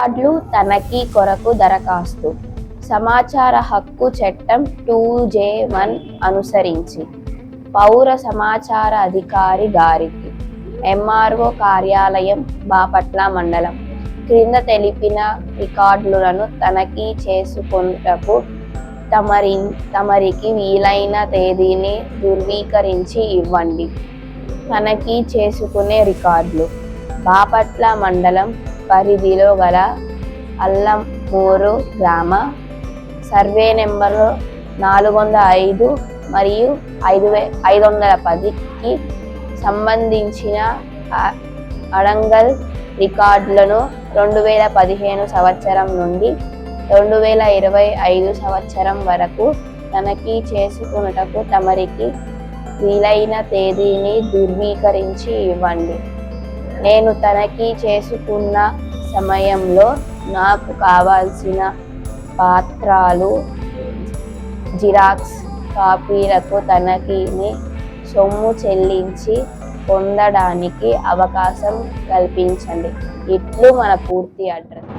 రికార్డులు తనిఖీ కొరకు దరఖాస్తు సమాచార హక్కు చట్టం 2(j)(1) అనుసరించి పౌర సమాచార అధికారి గారికి ఎంఆర్ఓ కార్యాలయం బాపట్ల మండలం క్రింద తెలిపిన రికార్డులను తనిఖీ చేసుకొనుటకు తమరికి వీలైన తేదీని ధృవీకరించి ఇవ్వండి. తనిఖీ చేసుకునే రికార్డులు బాపట్ల మండలం పరిధిలో గల అల్లమూరు గ్రామ సర్వే నెంబరు 405 మరియు 510కి సంబంధించిన అడంగల్ రికార్డులను 2015 సంవత్సరం నుండి 2025 సంవత్సరం వరకు తనిఖీ చేసుకొనుటకు తమరికి వీలైన తేదీని ధృవీకరించి ఇవ్వండి. నేను తనిఖీ చేసుకున్న సమయంలో నాకు కావాల్సిన పత్రాలు జిరాక్స్ కాపీలకు తనిఖీని సొమ్ము చెల్లించి పొందడానికి అవకాశం కల్పించండి. ఇట్లు మన పూర్తి అడ్రస్.